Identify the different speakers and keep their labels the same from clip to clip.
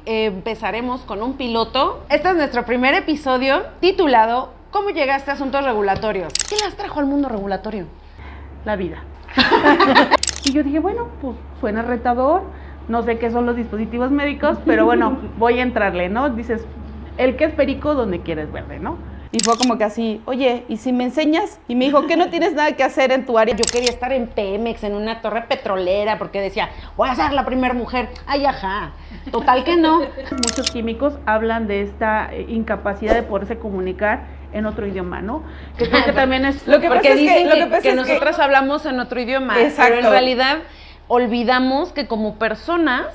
Speaker 1: empezaremos con un piloto. Este es nuestro primer episodio titulado ¿Cómo llegaste a asuntos regulatorios? ¿Qué las trajo al mundo regulatorio?
Speaker 2: La vida. Y yo dije, bueno, pues suena retador, no sé qué son los dispositivos médicos, pero bueno, voy a entrarle, ¿no? Dices, el que es perico donde quieres verde, ¿no? Y fue como que así, oye, ¿y si me enseñas? Y me dijo, ¿qué no tienes nada que hacer en tu área?
Speaker 1: Yo quería estar en Pemex, en una torre petrolera, porque decía, voy a ser la primera mujer. Ay, ajá. Total que no.
Speaker 2: Muchos químicos hablan de esta incapacidad de poderse comunicar en otro idioma, ¿no? Que creo que también es...
Speaker 1: Lo que pasa es que nosotros hablamos en otro idioma.
Speaker 2: Exacto.
Speaker 1: Pero en realidad olvidamos que como personas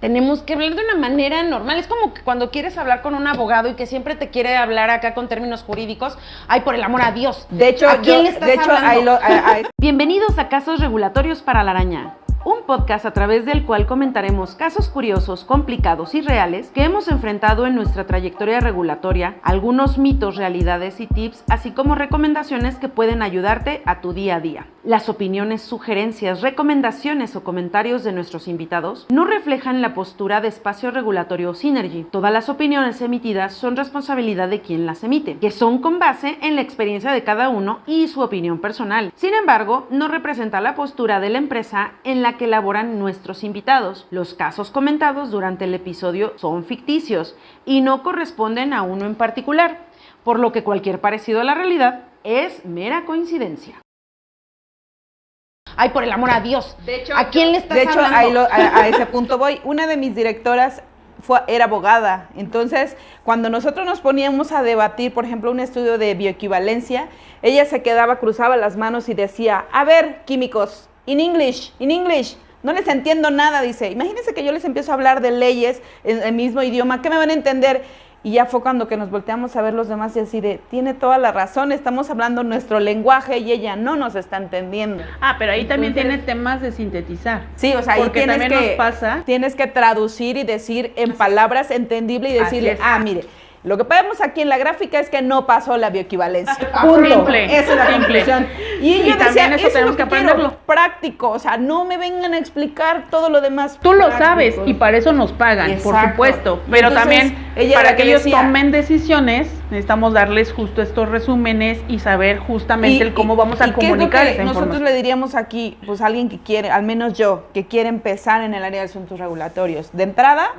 Speaker 1: tenemos que hablar de una manera normal. Es como que cuando quieres hablar con un abogado y que siempre te quiere hablar acá con términos jurídicos. Ay, por el amor a Dios.
Speaker 2: De hecho,
Speaker 1: ¿a quién le estás hablando?
Speaker 2: Ahí
Speaker 1: Bienvenidos a Casos Regulatorios para la Araña. Un podcast a través del cual comentaremos casos curiosos, complicados y reales que hemos enfrentado en nuestra trayectoria regulatoria, algunos mitos, realidades y tips, así como recomendaciones que pueden ayudarte a tu día a día. Las opiniones, sugerencias, recomendaciones o comentarios de nuestros invitados no reflejan la postura de Espacio Regulatorio Synergy. Todas las opiniones emitidas son responsabilidad de quien las emite, que son con base en la experiencia de cada uno y su opinión personal. Sin embargo, no representa la postura de la empresa en la que elaboran nuestros invitados. Los casos comentados durante el episodio son ficticios y no corresponden a uno en particular, por lo que cualquier parecido a la realidad es mera coincidencia. Ay, por el amor a Dios.
Speaker 2: De hecho,
Speaker 1: ¿a quién le estás hablando?
Speaker 2: A ese punto voy. Una de mis directoras era abogada. Entonces, cuando nosotros nos poníamos a debatir, por ejemplo, un estudio de bioequivalencia, ella se quedaba, cruzaba las manos y decía, a ver, químicos, in English, no les entiendo nada, dice. Imagínense que yo les empiezo a hablar de leyes en el mismo idioma, ¿qué me van a entender? Y ya fue cuando que nos volteamos a ver los demás y así de, tiene toda la razón, estamos hablando nuestro lenguaje y ella no nos está entendiendo.
Speaker 3: Pero ahí también tiene temas de sintetizar.
Speaker 2: Sí, o sea, ahí tienes que traducir y decir en palabras entendibles y decirle, mire, lo que vemos aquí en la gráfica es que no pasó la bioequivalencia. Punto.
Speaker 3: Simple.
Speaker 2: Esa es la conclusión. Y ella
Speaker 3: también
Speaker 2: decía,
Speaker 3: eso tenemos que aprenderlo.
Speaker 2: Práctico, o sea, no me vengan a explicar todo lo demás.
Speaker 3: Tú lo sabes y para eso nos pagan,
Speaker 2: Exacto.
Speaker 3: por supuesto. Pero
Speaker 2: entonces,
Speaker 3: también, para que ellos tomen decisiones, necesitamos darles justo estos resúmenes y saber justamente el cómo vamos a comunicar esa información.
Speaker 2: Nosotros le diríamos aquí, pues alguien que quiere, al menos yo, que quiere empezar en el área de asuntos regulatorios. De entrada,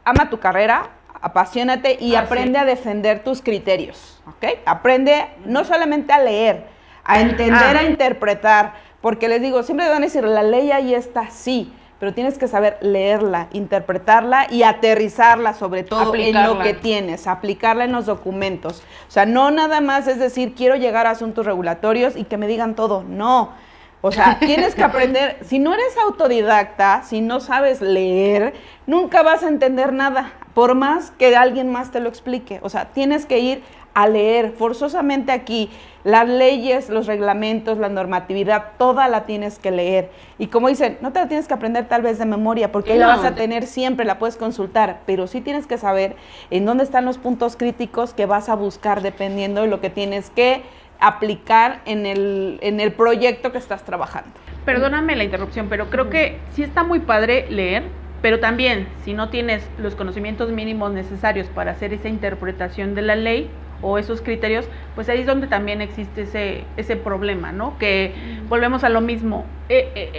Speaker 2: ama tu carrera, apasionate y aprende a defender tus criterios, ¿ok? Aprende no solamente a leer, a entender, a interpretar, porque les digo, siempre van a decir, la ley ahí está, sí, pero tienes que saber leerla, interpretarla y aterrizarla sobre todo en lo que tienes, aplicarla en los documentos. O sea, no nada más es decir, quiero llegar a asuntos regulatorios y que me digan todo, no. O sea, tienes que aprender, si no eres autodidacta, si no sabes leer, nunca vas a entender nada, por más que alguien más te lo explique. O sea, tienes que ir a leer, forzosamente aquí, las leyes, los reglamentos, la normatividad, toda la tienes que leer. Y como dicen, no te la tienes que aprender tal vez de memoria, porque ahí la vas a tener siempre, la puedes consultar, pero sí tienes que saber en dónde están los puntos críticos que vas a buscar dependiendo de lo que tienes que aplicar en el proyecto que estás trabajando.
Speaker 3: Perdóname la interrupción, pero creo que sí está muy padre leer, pero también si no tienes los conocimientos mínimos necesarios para hacer esa interpretación de la ley o esos criterios, pues ahí es donde también existe ese problema, ¿no? Que volvemos a lo mismo,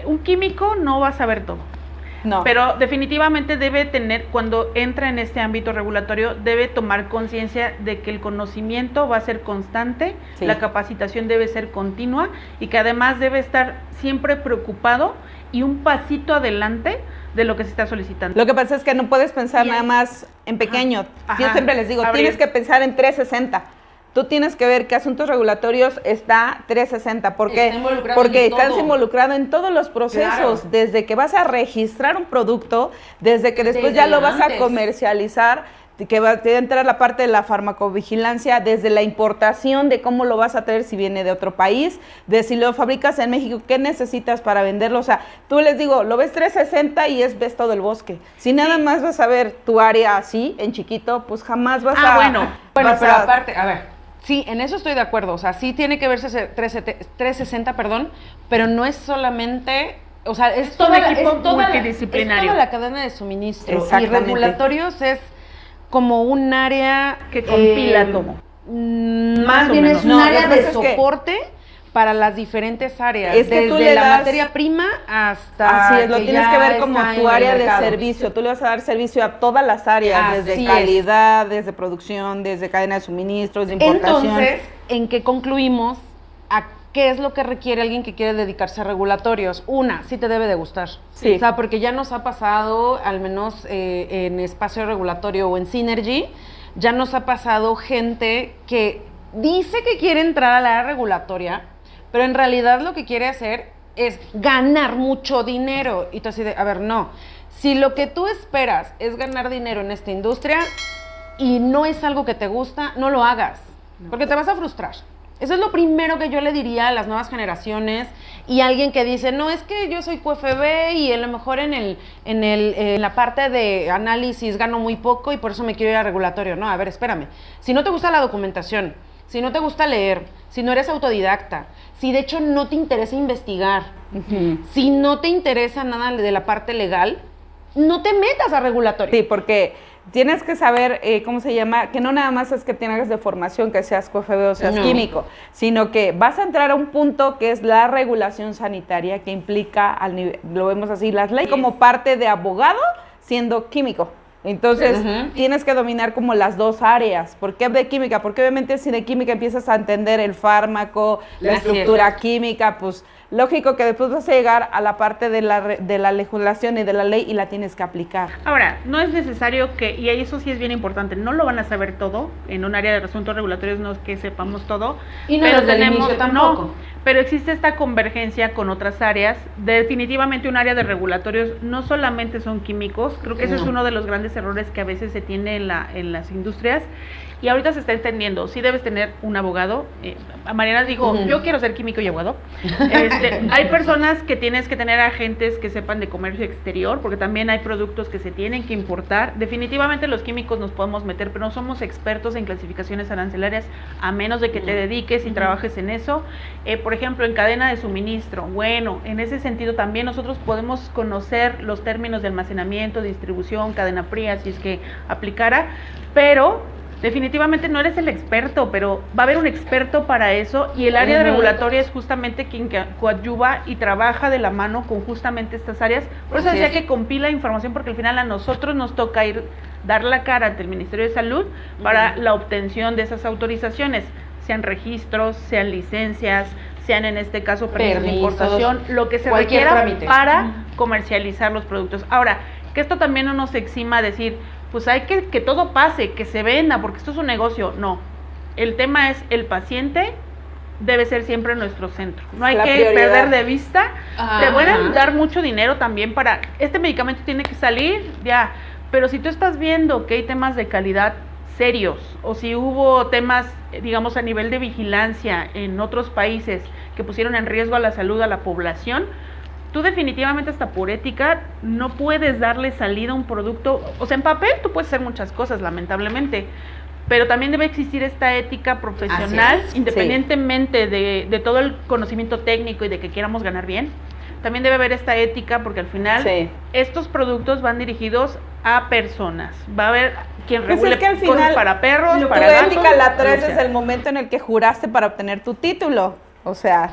Speaker 3: un químico no va a saber todo. No. Pero definitivamente debe tener, cuando entra en este ámbito regulatorio, debe tomar conciencia de que el conocimiento va a ser constante, la capacitación debe ser continua y que además debe estar siempre preocupado y un pasito adelante de lo que se está solicitando.
Speaker 2: Lo que pasa es que no puedes pensar nada más en pequeño. Yo siempre les digo, tienes que pensar en 360. Tú tienes que ver que asuntos regulatorios está 360, porque estás involucrado en todos los procesos, desde que vas a registrar un producto, desde que después ya lo vas a comercializar, que va a entrar la parte de la farmacovigilancia, desde la importación de cómo lo vas a traer si viene de otro país, de si lo fabricas en México, qué necesitas para venderlo. O sea, tú les digo, lo ves 360 y ves todo el bosque. Si nada más vas a ver tu área así, en chiquito, pues jamás vas a...
Speaker 1: Bueno, pero aparte, a ver, sí, en eso estoy de acuerdo. O sea, sí tiene que verse 360, pero no es solamente o sea, es
Speaker 3: un
Speaker 1: toda,
Speaker 3: equipo
Speaker 1: es toda
Speaker 3: multidisciplinario.
Speaker 1: es toda la cadena de suministro. Y
Speaker 2: Exactamente.
Speaker 1: regulatorios es como un área
Speaker 3: Que compila todo.
Speaker 1: Más
Speaker 3: o
Speaker 1: bien
Speaker 3: menos.
Speaker 1: es un
Speaker 2: No,
Speaker 1: área
Speaker 2: lo que
Speaker 1: de
Speaker 2: pasa es que
Speaker 1: soporte para las diferentes áreas,
Speaker 2: Es que tú
Speaker 1: desde
Speaker 2: le
Speaker 1: la
Speaker 2: das-
Speaker 1: materia prima hasta
Speaker 2: Así es, lo tienes
Speaker 1: ya
Speaker 2: que ver como
Speaker 1: está en
Speaker 2: tu
Speaker 1: el
Speaker 2: área de
Speaker 1: mercado.
Speaker 2: servicio. Tú le vas a dar servicio a todas las áreas,
Speaker 1: Así
Speaker 2: desde
Speaker 1: es.
Speaker 2: calidad, desde producción, desde cadena de suministros, de importación.
Speaker 1: Entonces, ¿en qué concluimos? ¿A qué es lo que requiere alguien que quiere dedicarse a regulatorios? Una, sí te debe de gustar.
Speaker 2: Sí.
Speaker 1: O sea, porque ya nos ha pasado, al menos en espacio regulatorio o en Synergy, ya nos ha pasado gente que dice que quiere entrar al área regulatoria, pero en realidad lo que quiere hacer es ganar mucho dinero. Y tú así de, a ver, no. Si lo que tú esperas es ganar dinero en esta industria y no es algo que te gusta, no lo hagas, porque te vas a frustrar. Eso es lo primero que yo le diría a las nuevas generaciones y a alguien que dice, no, es que yo soy QFB y a lo mejor en la parte de análisis gano muy poco y por eso me quiero ir a regulatorio. No, a ver, espérame. Si no te gusta la documentación, si no te gusta leer, si no eres autodidacta, si de hecho no te interesa investigar, si no te interesa nada de la parte legal, no te metas a regulatorio.
Speaker 2: Sí, porque tienes que saber, ¿cómo se llama? Que no nada más es que tengas de formación, que seas QFB o seas
Speaker 1: No.
Speaker 2: químico, sino que vas a entrar a un punto que es la regulación sanitaria, que implica, lo vemos así, las leyes como parte de abogado siendo químico. Entonces, tienes que dominar como las dos áreas. ¿Por qué de química? Porque obviamente si de química empiezas a entender el fármaco, la
Speaker 1: Así
Speaker 2: estructura química, pues lógico que después vas a llegar a la parte de la legislación y de la ley y la tienes que aplicar.
Speaker 3: Ahora, no es necesario que, y eso sí es bien importante, no lo van a saber todo, en un área de asuntos regulatorios no es que sepamos todo,
Speaker 1: Y no desde el inicio tampoco.
Speaker 3: pero existe esta convergencia con otras áreas. Definitivamente un área de regulatorios no solamente son químicos, creo que ese es uno de los grandes errores que a veces se tiene en las industrias, y ahorita se está entendiendo, sí debes tener un abogado. Mariana dijo, yo quiero ser químico y abogado. Hay personas que tienes que tener agentes que sepan de comercio exterior, porque también hay productos que se tienen que importar. Definitivamente los químicos nos podemos meter, pero no somos expertos en clasificaciones arancelarias, a menos de que te dediques y trabajes en eso. Por ejemplo, en cadena de suministro, bueno, en ese sentido también nosotros podemos conocer los términos de almacenamiento, distribución, cadena fría, si es que aplicara, pero definitivamente no eres el experto, pero va a haber un experto para eso, y el área de regulatoria es justamente quien coadyuva y trabaja de la mano con justamente estas áreas. Por eso
Speaker 1: Así
Speaker 3: decía
Speaker 1: es.
Speaker 3: que compila información, porque al final a nosotros nos toca dar la cara ante el Ministerio de Salud para la obtención de esas autorizaciones, sean registros, sean licencias, sean en este caso permisos de
Speaker 1: Permisos,
Speaker 3: importación, lo que se
Speaker 1: cualquier
Speaker 3: requiera
Speaker 1: trámite.
Speaker 3: para comercializar los productos. Ahora, que esto también no nos exima a decir, pues hay que todo pase, que se venda, porque esto es un negocio. No, el tema es el paciente debe ser siempre nuestro centro. No hay
Speaker 2: La
Speaker 3: que
Speaker 2: prioridad.
Speaker 3: perder de vista.
Speaker 1: Ajá.
Speaker 3: Te pueden dar mucho dinero también para, este medicamento tiene que salir, ya, pero si tú estás viendo que hay temas de calidad serios, o si hubo temas, digamos, a nivel de vigilancia en otros países que pusieron en riesgo a la salud a la población, tú definitivamente hasta por ética no puedes darle salida a un producto. O sea, en papel tú puedes hacer muchas cosas, lamentablemente, pero también debe existir esta ética profesional,
Speaker 1: Así es,
Speaker 3: independientemente de todo el conocimiento técnico y de que queramos ganar bien. También debe haber esta ética, porque al final
Speaker 2: Sí.
Speaker 3: estos productos van dirigidos a personas. Va a haber quien
Speaker 2: Pues
Speaker 3: regule
Speaker 2: es que al
Speaker 3: cosas
Speaker 2: final,
Speaker 3: para perros,
Speaker 2: tu
Speaker 3: para gatos.
Speaker 2: ética la traes
Speaker 3: o sea.
Speaker 2: desde el momento en el que juraste para obtener tu título. O sea,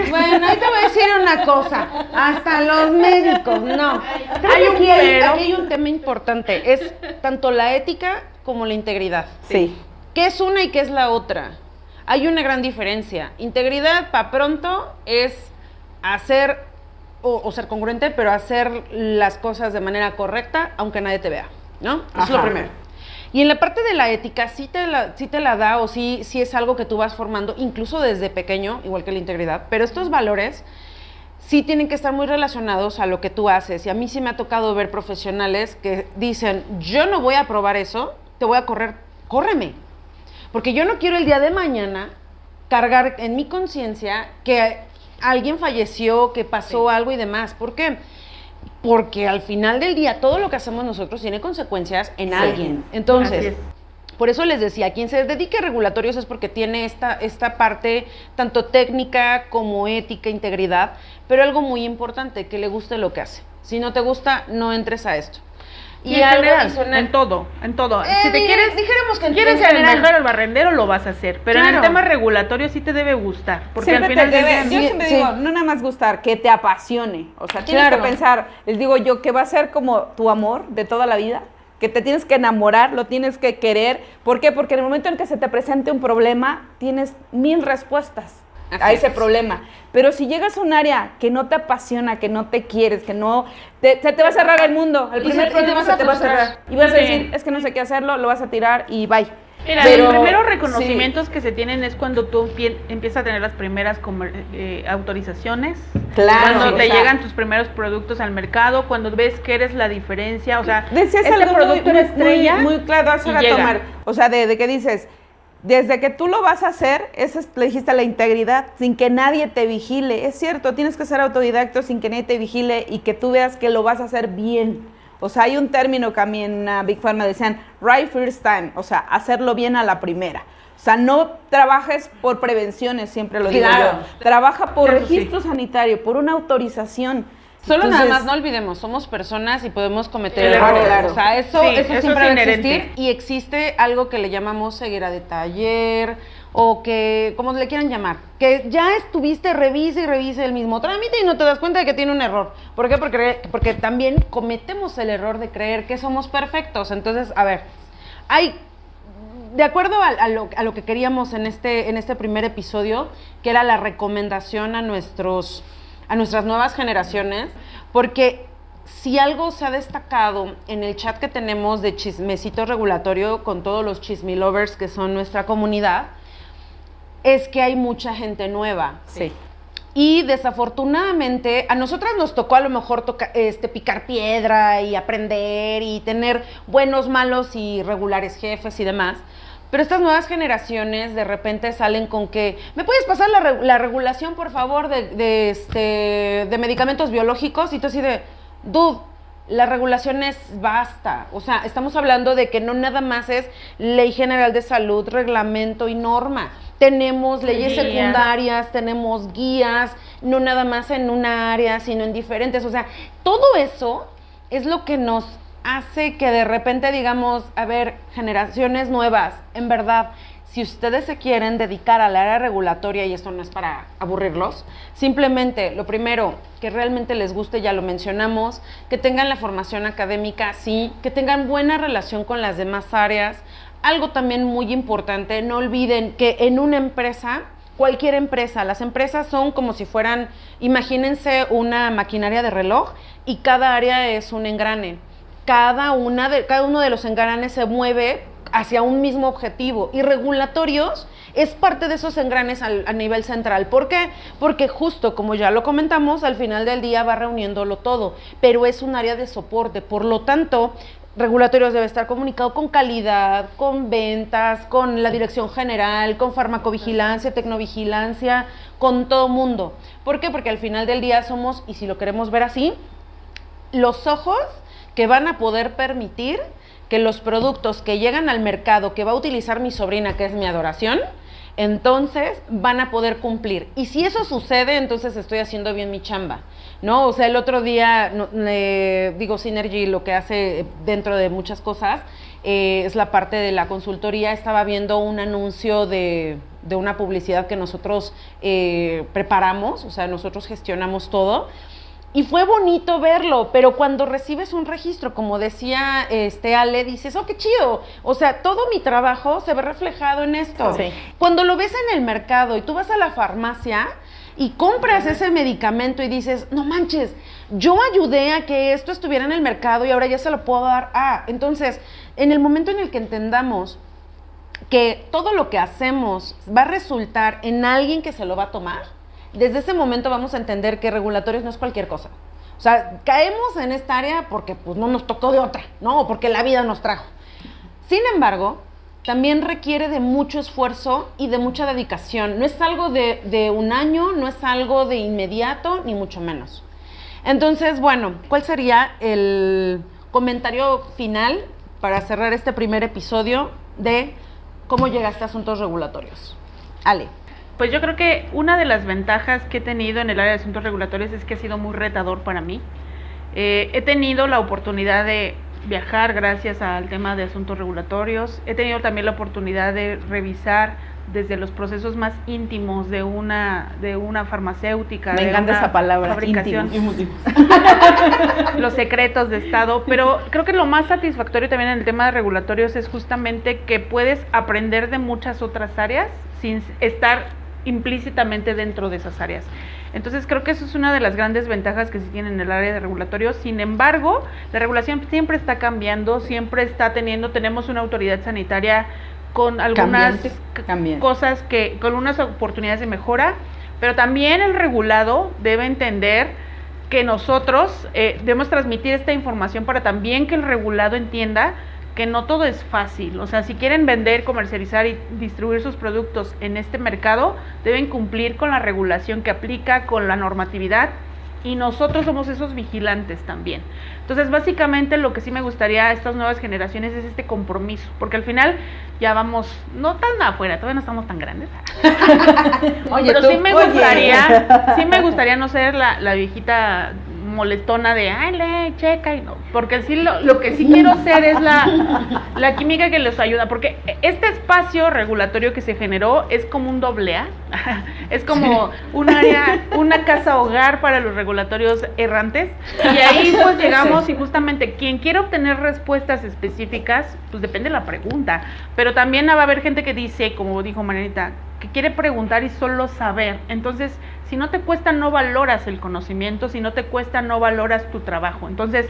Speaker 1: Bueno, ahí te voy a decir una cosa, hasta los médicos, no. Creo
Speaker 3: Hay
Speaker 1: que
Speaker 3: un
Speaker 1: aquí
Speaker 3: pero.
Speaker 1: aquí hay un tema importante, es tanto la ética como la integridad.
Speaker 2: sí.
Speaker 1: ¿Qué es una y qué es la otra? Hay una gran diferencia. Integridad, para pronto, es hacer, o ser congruente, pero hacer las cosas de manera correcta, aunque nadie te vea, ¿no? Eso es lo
Speaker 2: Ajá.
Speaker 1: primero. Y en la parte de la ética, sí te la da, o sí es algo que tú vas formando, incluso desde pequeño, igual que la integridad, pero estos valores sí tienen que estar muy relacionados a lo que tú haces. Y a mí sí me ha tocado ver profesionales que dicen, yo no voy a probar eso, te voy a correr, córreme. Porque yo no quiero el día de mañana cargar en mi conciencia que alguien falleció, que pasó algo y demás. ¿Por qué? Porque al final del día todo lo que hacemos nosotros tiene consecuencias en alguien.
Speaker 3: Así
Speaker 1: Entonces,
Speaker 3: es.
Speaker 1: Por eso les decía, quien se dedique a regulatorios es porque tiene esta parte tanto técnica como ética, integridad, pero algo muy importante, que le guste lo que hace. Si no te gusta, no entres a esto.
Speaker 3: Y en general, en todo. Si te
Speaker 1: dijéramos que
Speaker 3: quieres
Speaker 1: en
Speaker 3: ser el
Speaker 1: general.
Speaker 3: mejor el barrendero, lo vas a hacer. Pero en el
Speaker 1: Claro.
Speaker 3: tema regulatorio sí te debe gustar. Porque
Speaker 2: Siempre
Speaker 3: al final
Speaker 2: te
Speaker 3: del
Speaker 2: debe,
Speaker 3: día-
Speaker 2: yo siempre
Speaker 1: sí.
Speaker 2: digo, no nada más gustar, que te apasione. O sea, tienes
Speaker 1: Claro.
Speaker 2: que pensar, les digo yo, que va a ser como tu amor de toda la vida, que te tienes que enamorar, lo tienes que querer. ¿Por qué? Porque en el momento en que se te presente un problema, tienes 1000 respuestas a
Speaker 1: Así
Speaker 2: ese
Speaker 1: es.
Speaker 2: problema. Pero si llegas a un área que no te apasiona, que no te quieres, que no, se te va a cerrar el mundo. El
Speaker 1: Y
Speaker 2: primer
Speaker 1: se- y te
Speaker 2: problema
Speaker 1: vas
Speaker 2: se
Speaker 1: a
Speaker 2: te va a
Speaker 1: frustrar.
Speaker 2: cerrar. Y vas a
Speaker 3: Sí.
Speaker 2: decir, es que no sé qué hacerlo, lo vas a tirar y bye.
Speaker 3: Mira,
Speaker 2: Pero-
Speaker 3: los primeros
Speaker 2: sí.
Speaker 3: reconocimientos que se tienen es cuando tú empiezas a tener las primeras autorizaciones,
Speaker 2: Claro,
Speaker 3: cuando
Speaker 2: o
Speaker 3: te
Speaker 2: sea,
Speaker 3: llegan tus primeros productos al mercado, cuando ves que eres la diferencia, o sea,
Speaker 2: decías
Speaker 3: este
Speaker 2: algo
Speaker 3: producto
Speaker 2: muy,
Speaker 3: era estrella
Speaker 2: muy claro hace
Speaker 3: y
Speaker 2: rato,
Speaker 3: llega.
Speaker 2: Mar. O sea, de que dices, desde que tú lo vas a hacer, eso es, le dijiste, la integridad, sin que nadie te vigile. Es cierto, tienes que ser autodidacto sin que nadie te vigile y que tú veas que lo vas a hacer bien. O sea, hay un término que a mí en Big Pharma decían, right first time, o sea, hacerlo bien a la primera. O sea, no trabajes por prevenciones, siempre lo digo
Speaker 1: Claro.
Speaker 2: yo. Trabaja por
Speaker 3: Eso sí.
Speaker 2: registro sanitario, por una autorización.
Speaker 1: Solo nada
Speaker 2: Entonces,
Speaker 1: más no olvidemos, somos personas y podemos cometer
Speaker 3: El
Speaker 1: errores.
Speaker 2: error, claro.
Speaker 1: O sea, eso,
Speaker 3: Sí,
Speaker 1: eso
Speaker 3: eso
Speaker 1: siempre
Speaker 3: es
Speaker 1: va a
Speaker 3: inherente.
Speaker 1: existir y existe algo que le llamamos ceguera de taller o que, como le quieran llamar, que ya estuviste, revise y revise el mismo trámite y no te das cuenta de que tiene un error. ¿Por qué? Porque también cometemos el error de creer que somos perfectos. Entonces, a ver, de acuerdo a lo que queríamos en este primer episodio, que era la recomendación a nuestras nuevas generaciones, porque si algo se ha destacado en el chat que tenemos de Chismecito Regulatorio con todos los chismilovers que son nuestra comunidad, es que hay mucha gente nueva.
Speaker 2: Sí.
Speaker 1: Y desafortunadamente a nosotras nos tocó a lo mejor picar piedra y aprender y tener buenos, malos y regulares jefes y demás. Pero estas nuevas generaciones de repente salen con que, ¿me puedes pasar la regulación, por favor, de medicamentos biológicos? Y tú así de, dude, la regulación es basta. O sea, estamos hablando de que no nada más es Ley General de Salud, reglamento y norma. Tenemos leyes
Speaker 3: Guías.
Speaker 1: secundarias, tenemos guías, no nada más en una área, sino en diferentes. O sea, todo eso es lo que nos hace que de repente digamos, a ver, generaciones nuevas, en verdad, si ustedes se quieren dedicar al área regulatoria, y esto no es para aburrirlos, simplemente lo primero, que realmente les guste, ya lo mencionamos, que tengan la formación académica, sí, que tengan buena relación con las demás áreas. Algo también muy importante, no olviden que en una empresa, cualquier empresa, las empresas son como si fueran, imagínense una maquinaria de reloj y cada área es un engrane. Cada uno de los engranes se mueve hacia un mismo objetivo y regulatorios es parte de esos engranes a nivel central. ¿Por qué? Porque justo como ya lo comentamos, al final del día va reuniéndolo todo, pero es un área de soporte, por lo tanto, regulatorios debe estar comunicado con calidad, con ventas, con la dirección general, con farmacovigilancia, tecnovigilancia, con todo mundo. ¿Por qué? Porque al final del día somos, y si lo queremos ver así, los ojos que van a poder permitir que los productos que llegan al mercado, que va a utilizar mi sobrina, que es mi adoración, entonces van a poder cumplir. Y si eso sucede, entonces estoy haciendo bien mi chamba, ¿no? O sea, el otro día, Synergy lo que hace dentro de muchas cosas es la parte de la consultoría. Estaba viendo un anuncio de una publicidad que nosotros preparamos, o sea, nosotros gestionamos todo. Y fue bonito verlo, pero cuando recibes un registro, como decía Ale, dices, oh, qué chido. O sea, todo mi trabajo se ve reflejado en esto.
Speaker 2: Sí.
Speaker 1: Cuando lo ves en el mercado y tú vas a la farmacia y compras ese medicamento y dices, no manches, yo ayudé a que esto estuviera en el mercado y ahora ya se lo puedo dar. Entonces, en el momento en el que entendamos que todo lo que hacemos va a resultar en alguien que se lo va a tomar, desde ese momento vamos a entender que regulatorios no es cualquier cosa. O sea, caemos en esta área porque pues no nos tocó de otra, ¿no? Porque la vida nos trajo. Sin embargo, también requiere de mucho esfuerzo y de mucha dedicación. No es algo de un año, no es algo de inmediato, ni mucho menos. Entonces, bueno, ¿cuál sería el comentario final para cerrar este primer episodio? de cómo llegaste a asuntos regulatorios. Ale.
Speaker 3: Pues yo creo que una de las ventajas que he tenido en el área de asuntos regulatorios es que ha sido muy retador para mí. He tenido la oportunidad de viajar gracias al tema de asuntos regulatorios. He tenido también la oportunidad de revisar desde los procesos más íntimos de una farmacéutica.
Speaker 2: Me encanta esa palabra,
Speaker 3: fabricación, los secretos de Estado, pero creo que lo más satisfactorio también en el tema de regulatorios es justamente que puedes aprender de muchas otras áreas sin estar implícitamente dentro de esas áreas. Entonces creo que eso es una de las grandes ventajas que se tiene en el área de regulatorios. Sin embargo, la regulación siempre está cambiando, tenemos una autoridad sanitaria con algunas cosas con unas oportunidades de mejora, pero también el regulado debe entender que nosotros debemos transmitir esta información para también que el regulado entienda que no todo es fácil. O sea, si quieren vender, comercializar y distribuir sus productos en este mercado, deben cumplir con la regulación que aplica, con la normatividad, y nosotros somos esos vigilantes también. Entonces, básicamente lo que sí me gustaría a estas nuevas generaciones es este compromiso, porque al final ya vamos, no tan afuera, todavía no estamos tan grandes. Oye, pero sí me gustaría no ser la viejita molestona de, ay, checa, y no, porque sí lo que sí quiero ser es la química que les ayuda, porque este espacio regulatorio que se generó es como un doble A, es como un área, una casa hogar para los regulatorios errantes, y ahí pues llegamos y justamente quien quiera obtener respuestas específicas, pues depende de la pregunta, pero también va a haber gente que dice, como dijo Marianita, que quiere preguntar y solo saber. Entonces, si no te cuesta, no valoras el conocimiento, si no te cuesta, no valoras tu trabajo. Entonces,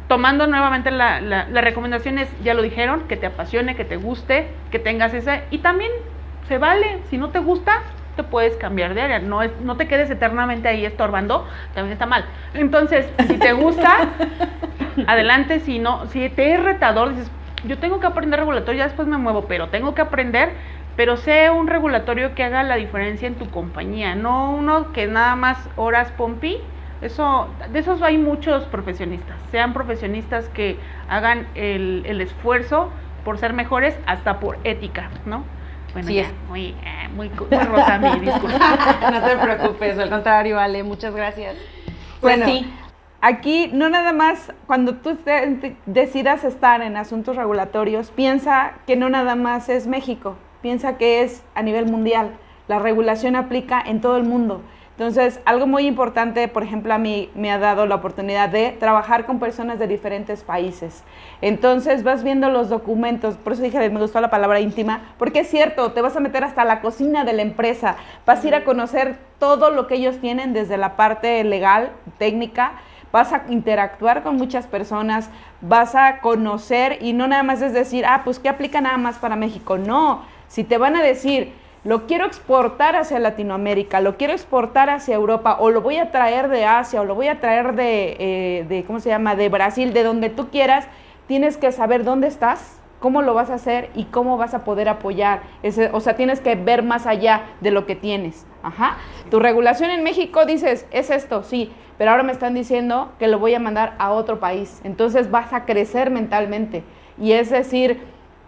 Speaker 3: tomando nuevamente la recomendación es, ya lo dijeron, que te apasione, que te guste, que tengas esa, y también se vale, si no te gusta, te puedes cambiar de área, no te quedes eternamente ahí estorbando, también está mal. Entonces, si te gusta, adelante, si te es retador, dices, yo tengo que aprender regulatorio, ya después me muevo, pero tengo que aprender, pero sé un regulatorio que haga la diferencia en tu compañía, no uno que nada más horas pompi. De esos hay muchos profesionistas, sean profesionistas que hagan el esfuerzo por ser mejores, hasta por ética, ¿no? Bueno,
Speaker 1: sí,
Speaker 3: ya, muy rosa mi discurso.
Speaker 1: No te preocupes, al contrario, Ale, muchas gracias.
Speaker 2: Bueno, sí. Aquí no nada más, cuando tú decidas estar en asuntos regulatorios, piensa que no nada más es México, piensa que es a nivel mundial. La regulación aplica en todo el mundo. Entonces, algo muy importante, por ejemplo, a mí me ha dado la oportunidad de trabajar con personas de diferentes países. Entonces, vas viendo los documentos, por eso dije, me gustó la palabra íntima, porque es cierto, te vas a meter hasta la cocina de la empresa, vas a ir a conocer todo lo que ellos tienen desde la parte legal, técnica, vas a interactuar con muchas personas, vas a conocer, y no nada más es decir, pues ¿qué aplica nada más para México? No, si te van a decir, lo quiero exportar hacia Latinoamérica, lo quiero exportar hacia Europa, o lo voy a traer de Asia, o lo voy a traer de ¿cómo se llama?, de Brasil, de donde tú quieras, tienes que saber dónde estás, cómo lo vas a hacer y cómo vas a poder apoyar. O sea, tienes que ver más allá de lo que tienes. Ajá. Tu regulación en México dices, es esto, sí, pero ahora me están diciendo que lo voy a mandar a otro país. Entonces vas a crecer mentalmente. Y es decir,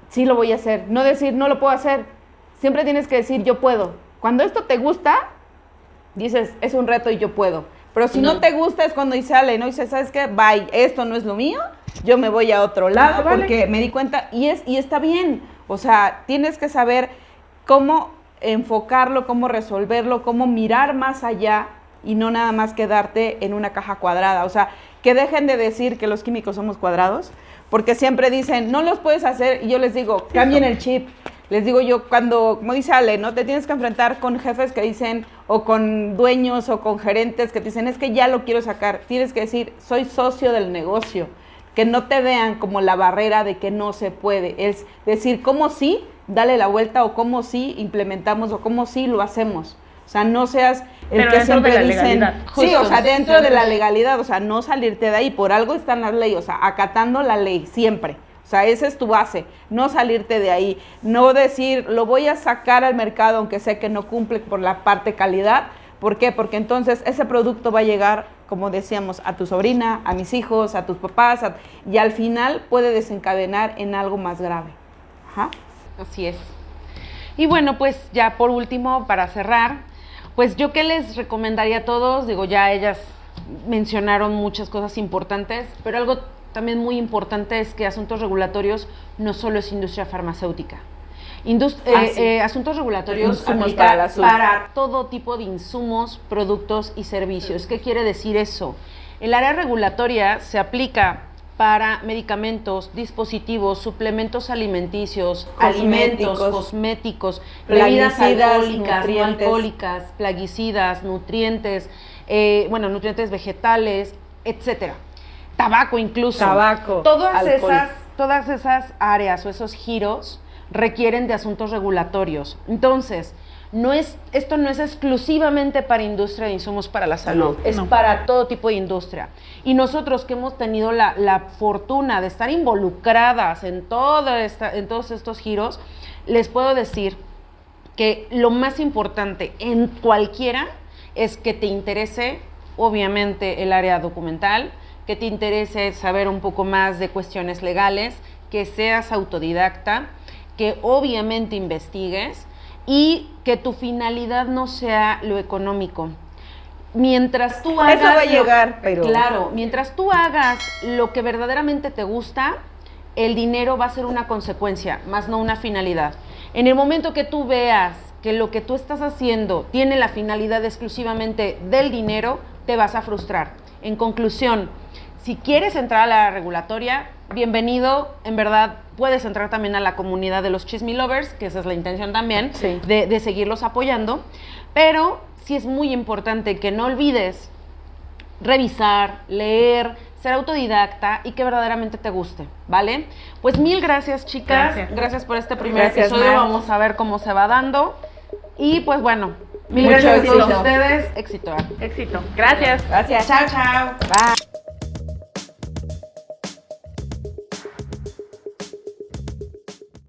Speaker 2: sí lo voy a hacer. No decir, no lo puedo hacer. Siempre tienes que decir, yo puedo. Cuando esto te gusta, dices, es un reto y yo puedo. Pero si no te gusta es cuando dice Ale, ¿no? Dice, ¿sabes qué? Bye, esto no es lo mío, yo me voy a otro lado porque me di cuenta y está bien. O sea, tienes que saber cómo enfocarlo, cómo resolverlo, cómo mirar más allá y no nada más quedarte en una caja cuadrada. O sea, que dejen de decir que los químicos somos cuadrados, porque siempre dicen, no los puedes hacer, y yo les digo, cambien el chip. Les digo yo, como dice Ale, ¿no? Te tienes que enfrentar con jefes que dicen, o con dueños, o con gerentes que te dicen, es que ya lo quiero sacar. Tienes que decir, soy socio del negocio. Que no te vean como la barrera de que no se puede. Es decir, cómo sí, dale la vuelta, o cómo sí implementamos, o cómo sí lo hacemos. O sea, no seas el
Speaker 3: pero
Speaker 2: que siempre dicen,
Speaker 3: justo,
Speaker 2: sí, o sea, dentro de la legalidad, o sea, no salirte de ahí, por algo están las leyes, o sea, acatando la ley, siempre. O sea, esa es tu base, no salirte de ahí, no decir, lo voy a sacar al mercado aunque sé que no cumple por la parte calidad. ¿Por qué? Porque entonces ese producto va a llegar como decíamos, a tu sobrina, a mis hijos, a tus papás, y al final puede desencadenar en algo más grave. Ajá.
Speaker 1: Así es. Y bueno, pues ya por último, para cerrar, pues yo qué les recomendaría a todos, digo, ya ellas mencionaron muchas cosas importantes, pero algo también muy importante es que asuntos regulatorios no solo es industria farmacéutica. Asuntos regulatorios
Speaker 2: Insumos
Speaker 1: aplica
Speaker 2: para
Speaker 1: para todo tipo de insumos, productos y servicios. ¿Qué quiere decir eso? El área regulatoria se aplica para medicamentos, dispositivos, suplementos alimenticios, alimentos, cosméticos, bebidas
Speaker 2: plaguicidas,
Speaker 1: alcohólicas, no
Speaker 2: nutrientes.
Speaker 1: alcohólicas, plaguicidas, nutrientes, nutrientes vegetales, etcétera. Tabaco incluso.
Speaker 2: Tabaco, alcohol.
Speaker 1: Todas esas áreas o esos giros requieren de asuntos regulatorios. Entonces, esto no es exclusivamente para industria de insumos para la salud, es para todo tipo de industria. Y nosotros que hemos tenido la fortuna de estar involucradas en todos estos giros, les puedo decir que lo más importante en cualquiera es que te interese, obviamente, el área documental, que te interese saber un poco más de cuestiones legales, que seas autodidacta, que obviamente investigues y que tu finalidad no sea lo económico. Mientras tú hagas...
Speaker 2: Eso va a llegar, pero...
Speaker 1: Claro, mientras tú hagas lo que verdaderamente te gusta, el dinero va a ser una consecuencia, más no una finalidad. En el momento que tú veas que lo que tú estás haciendo tiene la finalidad exclusivamente del dinero, te vas a frustrar. En conclusión, si quieres entrar a la regulatoria, bienvenido, en verdad puedes entrar también a la comunidad de los Chisme Lovers, que esa es la intención también,
Speaker 2: sí,
Speaker 1: de seguirlos apoyando, pero sí es muy importante que no olvides revisar, leer, ser autodidacta y que verdaderamente te guste, ¿vale? Pues mil gracias, chicas, gracias por este primer episodio, vamos a ver cómo se va dando y pues bueno, mil gracias a todos ustedes, éxito.
Speaker 3: Éxito, gracias.
Speaker 2: Gracias.
Speaker 1: Chao, chao.
Speaker 2: Bye.